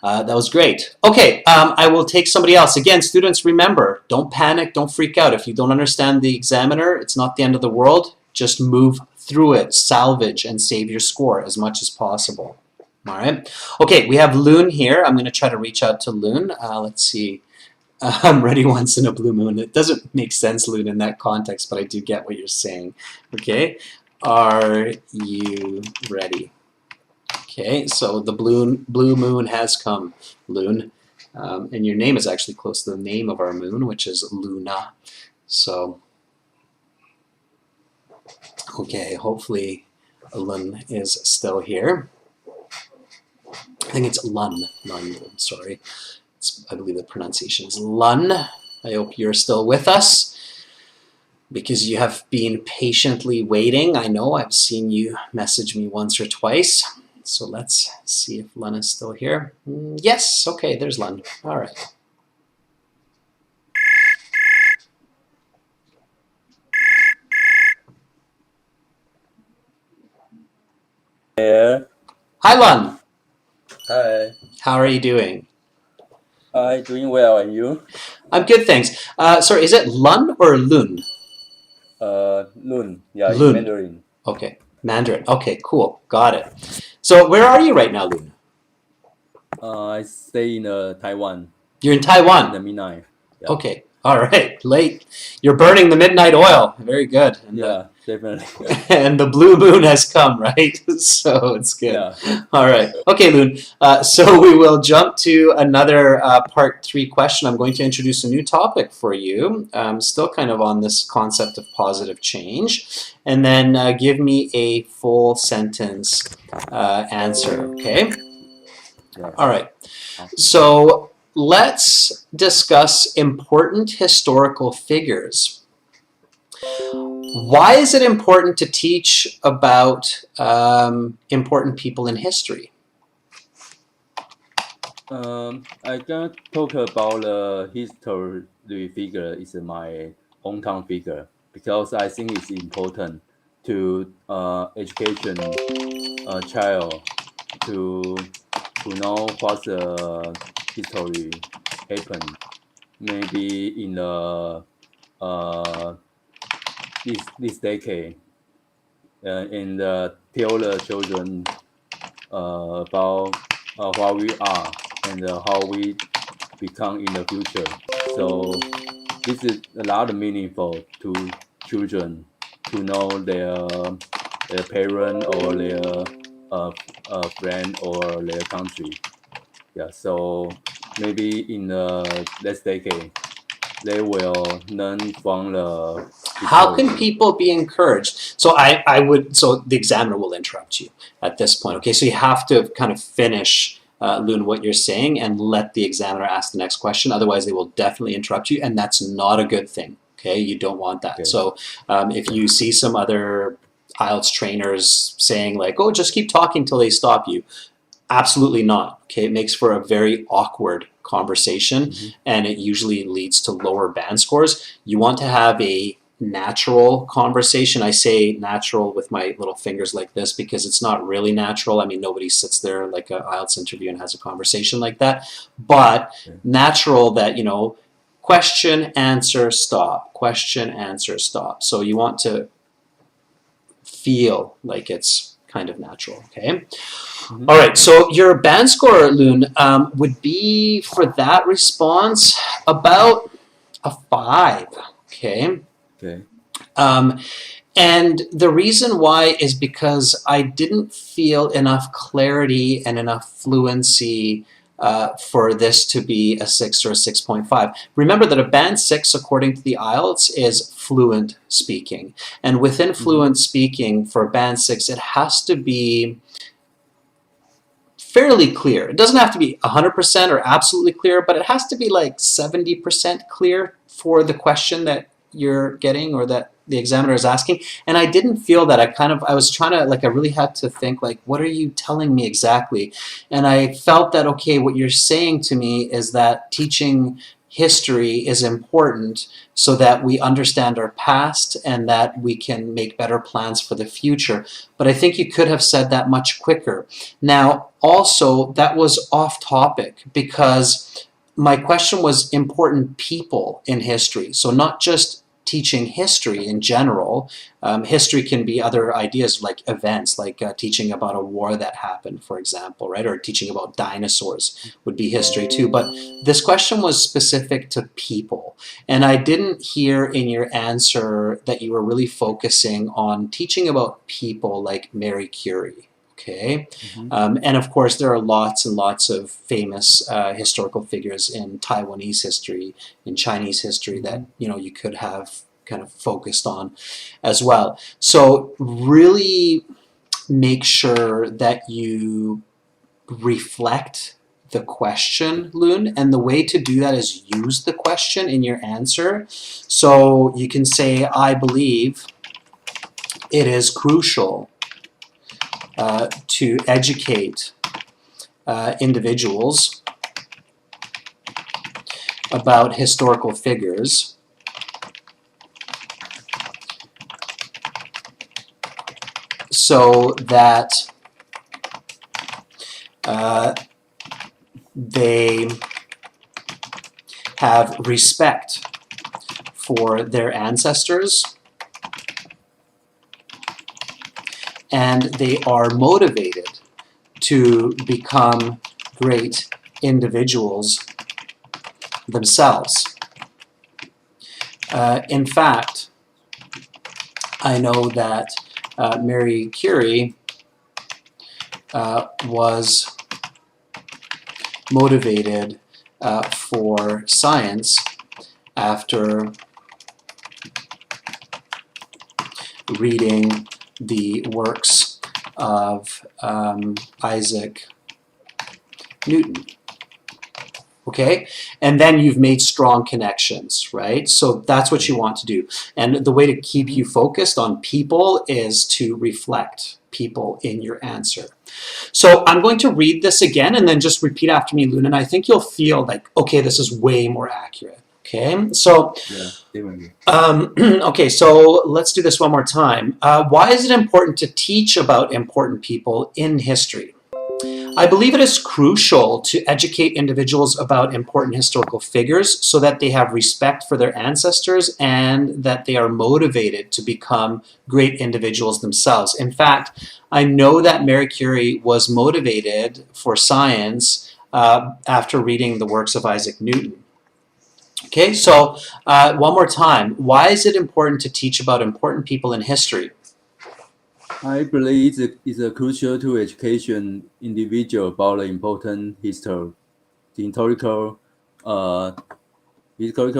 that was great. Okay, I will take somebody else. Again, students, remember, don't panic, don't freak out. If you don't understand the examiner, it's not the end of the world. Just move through it, salvage, and save your score as much as possible. All right. Okay, we have Loon here. I'm going to try to reach out to Loon. Let's see. I'm ready once in a blue moon. It doesn't make sense, Loon, in that context, but I do get what you're saying. Okay. Are you ready? Okay, so the blue moon has come, Loon. And your name is actually close to the name of our moon, which is Luna. So, okay, hopefully Lun is still here. I think it's Lun. Lun, I'm sorry. I believe the pronunciation is Lun. I hope you're still with us because you have been patiently waiting. I know I've seen you message me once or twice. So let's see if Lun is still here. Yes, okay, there's Lun. All right. Yeah. Hi, Lun. Hi. How are you doing? Hi, doing well, and you? I'm good, thanks. Sorry, is it Lun or Lun? Lun. Yeah, in Lun. Mandarin. Okay, Mandarin. Okay, cool. Got it. So where are you right now, Lun? I stay in Taiwan You're in in Taiwan. the midnight. Yeah. Okay. All right. Late. You're burning the midnight oil. Very good. And Yeah, definitely. and the blue moon has come, right? So it's good. Yeah. All right. Okay, Loon. So we will jump to another part 3 question. I'm going to introduce a new topic for you, still kind of on this concept of positive change. And then give me a full sentence answer, okay? Yeah. All right. So let's discuss important historical figures. Why is it important to teach about important people in history? I can talk about the history figure is my hometown figure because I think it's important to education a child to know what's the history happened. Maybe in the this decade, and tell the children about what we are and how we become in the future. So this is a lot meaningful to children to know their parent or their friend or their country. Yeah. So maybe in the next decade, they will learn from the How can history. people be encouraged? So I would, so the examiner will interrupt you at this point. Okay, so you have to kind of finish, Loon, what you're saying and let the examiner ask the next question. Otherwise, they will definitely interrupt you, and that's not a good thing. Okay, you don't want that. Okay. So if you see some other IELTS trainers saying like, oh, just keep talking till they stop you, absolutely not. Okay, it makes for a very awkward conversation, and it usually leads to lower band scores. You want to have a natural conversation. I say natural with my little fingers like this because it's not really natural. I mean, nobody sits there like an IELTS interview and has a conversation like that. But natural that, you know, question, answer, stop. Question, answer, stop. So you want to feel like it's kind of natural, okay? All right, so your band score, Loon, would be for that response about a 5, okay? Okay. And the reason why is because I didn't feel enough clarity and enough fluency for this to be a 6 or a 6.5. Remember that a band 6, according to the IELTS, is fluent speaking. And within fluent speaking, for band 6, it has to be fairly clear. It doesn't have to be 100% or absolutely clear, but it has to be like 70% clear for the question that you're getting or that the examiner is asking. And I didn't feel that. I was trying to, like, I really had to think, like, what are you telling me exactly? And I felt that, okay, what you're saying to me is that teaching history is important so that we understand our past and that we can make better plans for the future. But I think you could have said that much quicker. Now, also, that was off topic because my question was important people in history. So not just teaching history in general. History can be other ideas like events, like teaching about a war that happened, for example, right? Or teaching about dinosaurs would be history too. But this question was specific to people. And I didn't hear in your answer that you were really focusing on teaching about people like Marie Curie. Okay, and of course there are lots and lots of famous historical figures in Taiwanese history, in Chinese history that you could have kind of focused on as well. So really make sure that you reflect the question, Loon, and the way to do that is use the question in your answer. So you can say, I believe it is crucial to educate individuals about historical figures so that they have respect for their ancestors and they are motivated to become great individuals themselves. In fact, I know that Marie Curie was motivated for science after reading the works of Isaac Newton. Okay, and then you've made strong connections, right? So that's what you want to do. And the way to keep you focused on people is to reflect people in your answer. So I'm going to read this again and then just repeat after me, Luna, and I think you'll feel like, okay, this is way more accurate. Okay, so okay, so let's do this one more time. Why is it important to teach about important people in history? I believe it is crucial to educate individuals about important historical figures so that they have respect for their ancestors and that they are motivated to become great individuals themselves. In fact, I know that Marie Curie was motivated for science after reading the works of Isaac Newton. Okay, so one more time. Why is it important to teach about important people in history? I believe it's crucial to education individual about the important historical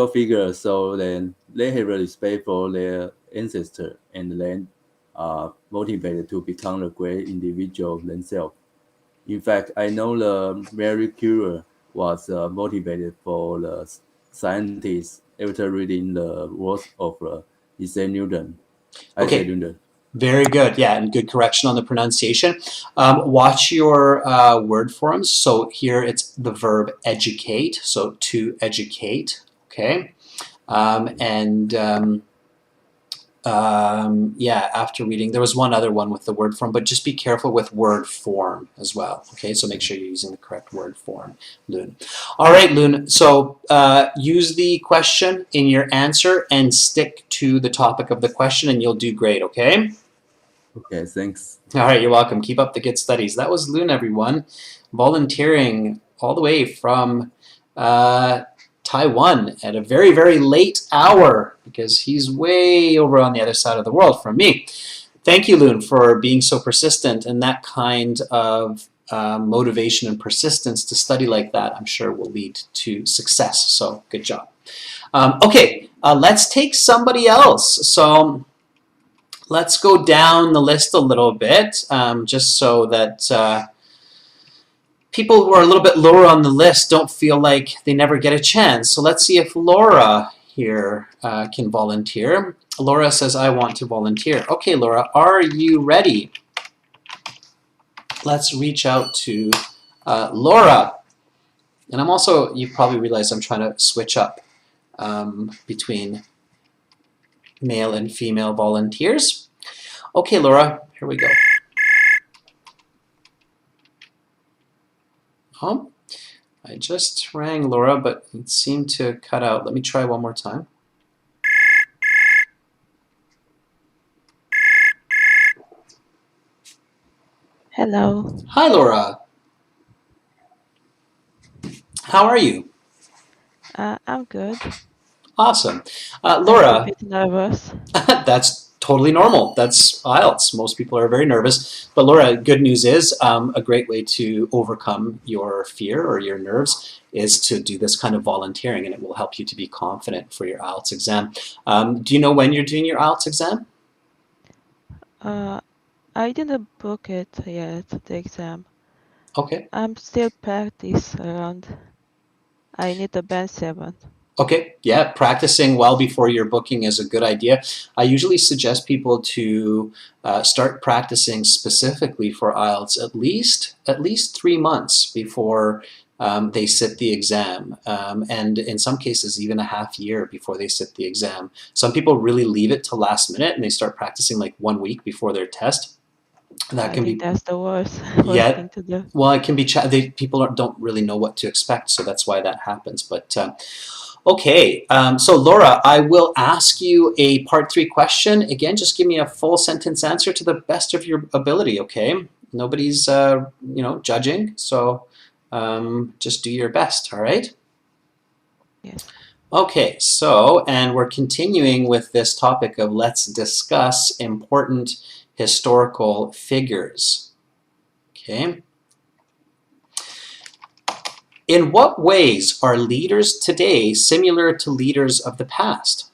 figures, so then they have a respect for their ancestors and then are motivated to become a great individual themselves. In fact, I know the Marie Curie was motivated for the scientists after reading the works of Isaac Newton. Okay. Very good. Yeah, and good correction on the pronunciation. Watch your word forms. So here it's the verb educate, so to educate, okay? Yeah, after reading. There was one other one with the word form, but just be careful with word form as well. Okay, so make sure you're using the correct word form, Loon. All right, Loon. So use the question in your answer and stick to the topic of the question, and you'll do great. Okay. Okay, thanks. All right, you're welcome. Keep up the good studies. That was Loon, everyone, volunteering all the way from Taiwan at a very, very late hour because he's way over on the other side of the world from me. Thank you, Loon, for being so persistent, and that kind of motivation and persistence to study like that, I'm sure, will lead to success. So good job. Okay, let's take somebody else. So let's go down the list a little bit, just so that people who are a little bit lower on the list don't feel like they never get a chance. So let's see if Laura here can volunteer. Laura says, I want to volunteer. Okay, Laura, are you ready? Let's reach out to Laura. And I'm also, you probably realize I'm trying to switch up between male and female volunteers. Okay, Laura, here we go. Oh, I just rang Laura, but it seemed to cut out. Let me try one more time. Hello. Hi, Laura. How are you? I'm good. Awesome. I'm a Laura, bit nervous. that's totally normal. That's IELTS. Most people are very nervous. But Laura, good news is a great way to overcome your fear or your nerves is to do this kind of volunteering, and it will help you to be confident for your IELTS exam. Do you know when you're doing your IELTS exam? I didn't book it yet, the exam. Okay. I'm still practice around. I need a band 7. Okay, yeah, practicing well before your booking is a good idea. I usually suggest people to start practicing specifically for IELTS at least 3 months before they sit the exam, and in some cases even a half year before they sit the exam. Some people really leave it till last minute and they start practicing like 1 week before their test. That I can think be that's the worst yeah. thing to do. Well, it can be people don't really know what to expect, so that's why that happens. But okay, so Laura, I will ask you a part 3 question. Again, just give me a full sentence answer to the best of your ability, okay? Nobody's, judging, so just do your best, all right? Yes. Okay, so, and we're continuing with this topic of let's discuss important historical figures, okay? In what ways are leaders today similar to leaders of the past?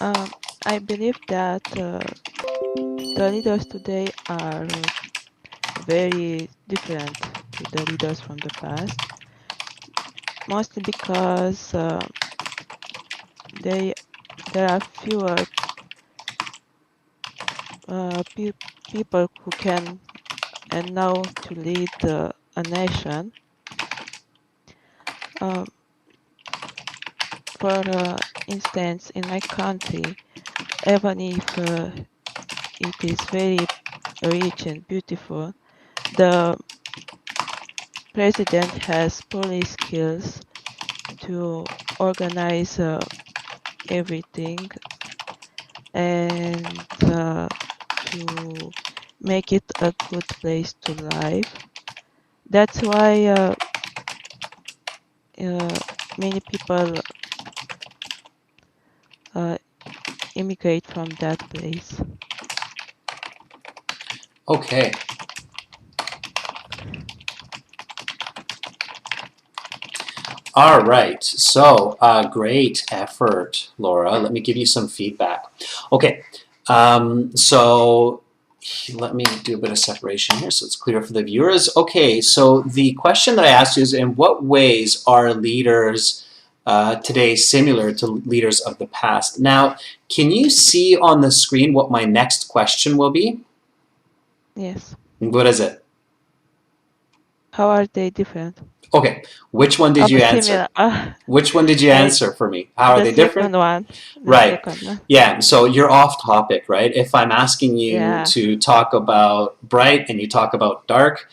I believe that the leaders today are very different to the leaders from the past, mostly because there are fewer people who can and know to lead a nation. For instance, in my country, even if it is very rich and beautiful, the president has poorly skills to organize everything and to make it a good place to live. That's why many people immigrate from that place. Okay. All right, so great effort, Laura. Let me give you some feedback. Okay, so let me do a bit of separation here so it's clear for the viewers. Okay, so the question that I asked you is, in what ways are leaders today similar to leaders of the past? Now, can you see on the screen what my next question will be? Yes. What is it? How are they different? Okay, which one did you answer? Similar. Which one did you answer for me? How are The they different? second one. The Right. second one. Yeah, so you're off topic, right? If I'm asking you Yeah. to talk about bright and you talk about dark,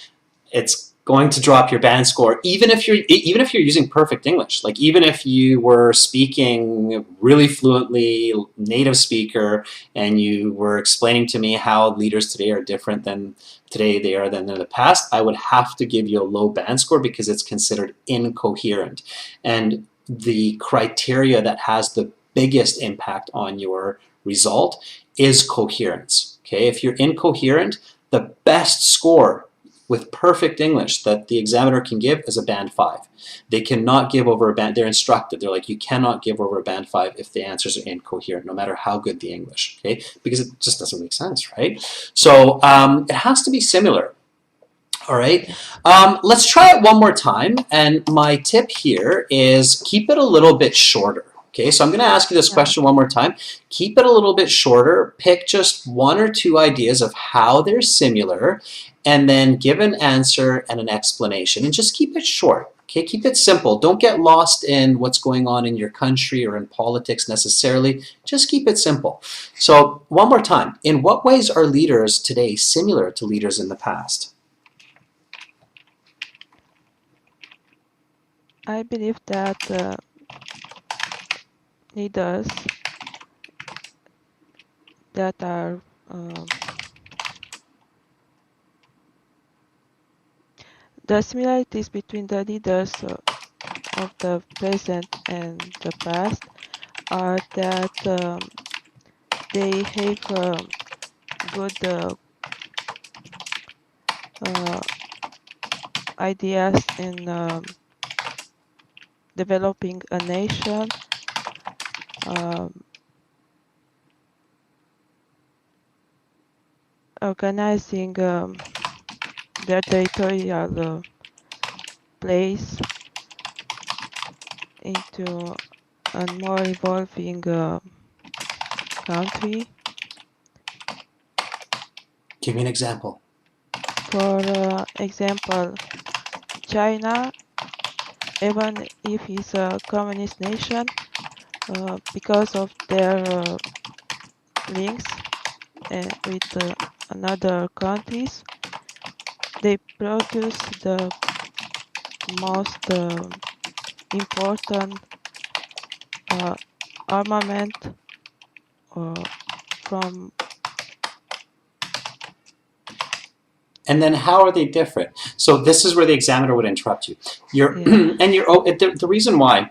it's going to drop your band score even if you're using perfect English. Like even if you were speaking really fluently, native speaker, and you were explaining to me how leaders today are different than in the past, I would have to give you a low band score because it's considered incoherent. And the criteria that has the biggest impact on your result is coherence. Okay, if you're incoherent, the best score with perfect English that the examiner can give is a band 5. They cannot give over a band, they're instructed, they're like, you cannot give over a band 5 if the answers are incoherent, no matter how good the English, okay? Because it just doesn't make sense, right? So it has to be similar. All right, let's try it one more time, and my tip here is keep it a little bit shorter. Okay, so I'm going to ask you this question one more time. Keep it a little bit shorter. Pick just 1 or 2 ideas of how they're similar, and then give an answer and an explanation. And just keep it short. Okay, keep it simple. Don't get lost in what's going on in your country or in politics necessarily. Just keep it simple. So one more time. In what ways are leaders today similar to leaders in the past? I believe that leaders that are the similarities between the leaders of the present and the past are that they have good ideas in developing a nation, organizing their territorial place into a more evolving country. Give me an example. For example, China, even if it's a communist nation, because of their links with another countries, they produce the most important armament from. And then how are they different? So this is where the examiner would interrupt you. The reason why,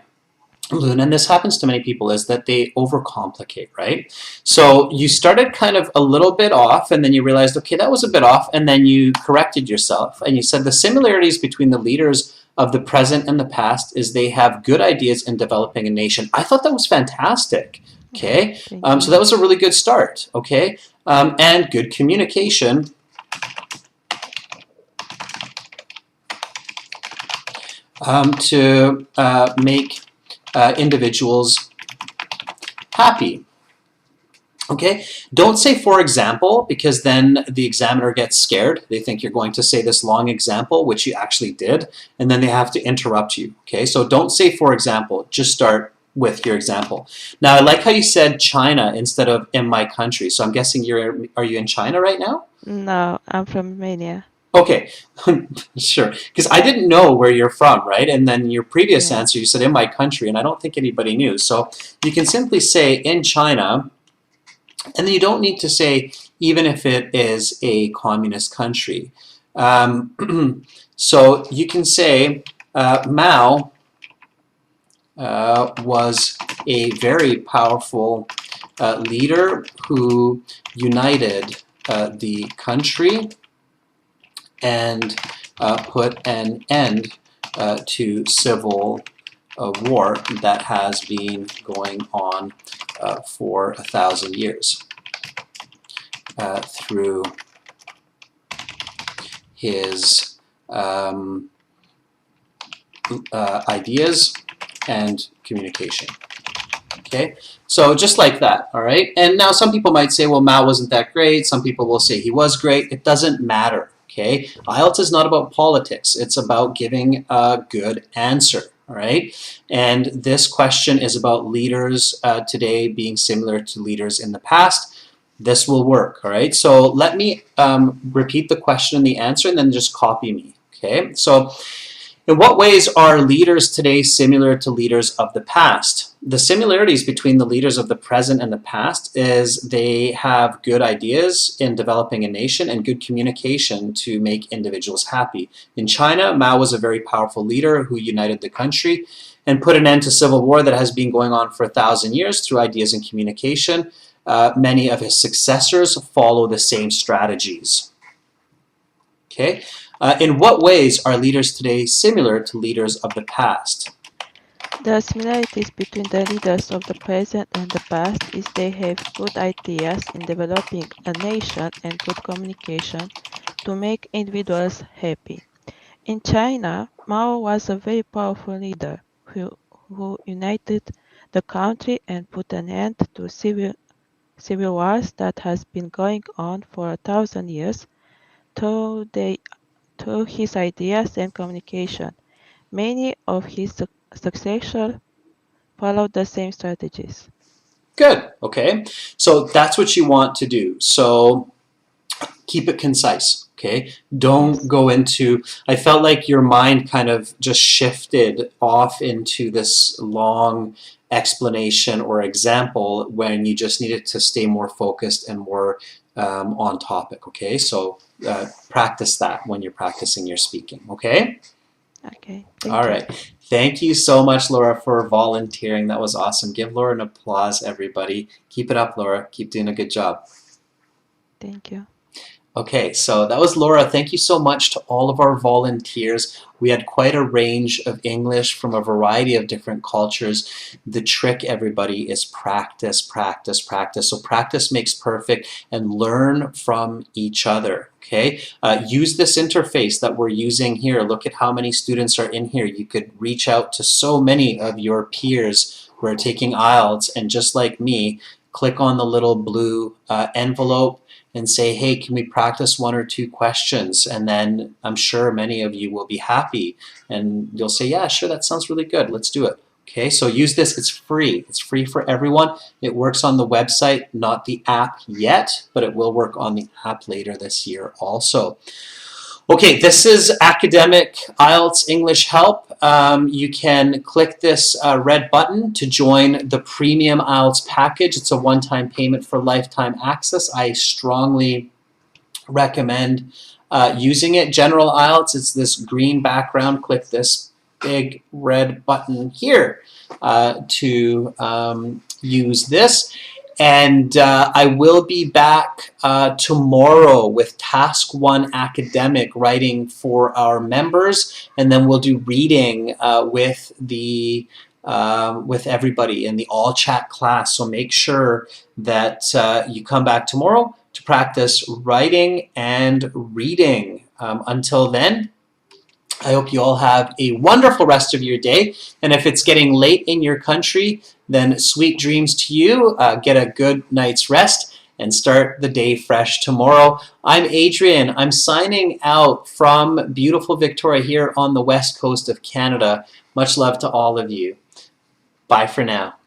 Luna, and this happens to many people, is that they overcomplicate, right? So you started kind of a little bit off, and then you realized, okay, that was a bit off, and then you corrected yourself, and you said the similarities between the leaders of the present and the past is they have good ideas in developing a nation. I thought that was fantastic. Okay, so that was a really good start. Okay, and good communication. To make individuals happy. Okay, don't say for example, because then the examiner gets scared. They think you're going to say this long example, which you actually did, and then they have to interrupt you. Okay, so don't say for example, just start with your example. Now I like how you said China instead of in my country, so I'm guessing are you in China right now? No, I'm from Romania. Okay, sure. Because I didn't know where you're from, right? And then your previous answer, you said in my country, and I don't think anybody knew. So you can simply say in China, and then you don't need to say even if it is a communist country. So you can say Mao was a very powerful leader who united the country and put an end to civil war that has been going on for 1,000 years through his ideas and communication. Okay, so just like that, all right? And now some people might say, well, Mao wasn't that great. Some people will say he was great. It doesn't matter. Okay, IELTS is not about politics. It's about giving a good answer. All right, and this question is about leaders today being similar to leaders in the past. This will work. All right, so let me repeat the question and the answer, and then just copy me. Okay, so in what ways are leaders today similar to leaders of the past? The similarities between the leaders of the present and the past is they have good ideas in developing a nation and good communication to make individuals happy. In China, Mao was a very powerful leader who united the country and put an end to civil war that has been going on for 1,000 years through ideas and communication. Many of his successors follow the same strategies. Okay. In what ways are leaders today similar to leaders of the past? The similarities between the leaders of the present and the past is they have good ideas in developing a nation and good communication to make individuals happy. In China, Mao was a very powerful leader who united the country and put an end to civil wars that has been going on for 1,000 years through his ideas and communication. Many of his successors followed the same strategies. Good. Okay. So that's what you want to do. So keep it concise. Okay. Don't Yes. go into, I felt like your mind kind of just shifted off into this long explanation or example when you just needed to stay more focused and more on topic. Okay. So practice that when you're practicing your speaking. Okay. Okay, All thank you. right. Thank you so much, Laura, for volunteering. That was awesome. Give Laura an applause, everybody. Keep it up, Laura. Keep doing a good job. Thank you. Okay, so that was Laura. Thank you so much to all of our volunteers. We had quite a range of English from a variety of different cultures. The trick, everybody, is practice, practice, practice. So practice makes perfect, and learn from each other. Okay, use this interface that we're using here. Look at how many students are in here. You could reach out to so many of your peers who are taking IELTS, and just like me, click on the little blue envelope and say, hey, can we practice 1 or 2 questions? And then I'm sure many of you will be happy and you'll say, yeah, sure, that sounds really good. Let's do it. Okay, so use this. It's free. It's free for everyone. It works on the website, not the app yet, but it will work on the app later this year also. Okay, this is Academic IELTS English Help. You can click this red button to join the Premium IELTS package. It's a one-time payment for lifetime access. I strongly recommend using it. General IELTS, it's this green background. Click this big red button here to use this. And I will be back tomorrow with Task 1 Academic writing for our members, and then we'll do reading with everybody in the all chat class. So make sure that you come back tomorrow to practice writing and reading. Until then, I hope you all have a wonderful rest of your day. And if it's getting late in your country, then sweet dreams to you. Get a good night's rest and start the day fresh tomorrow. I'm Adrian. I'm signing out from beautiful Victoria here on the west coast of Canada. Much love to all of you. Bye for now.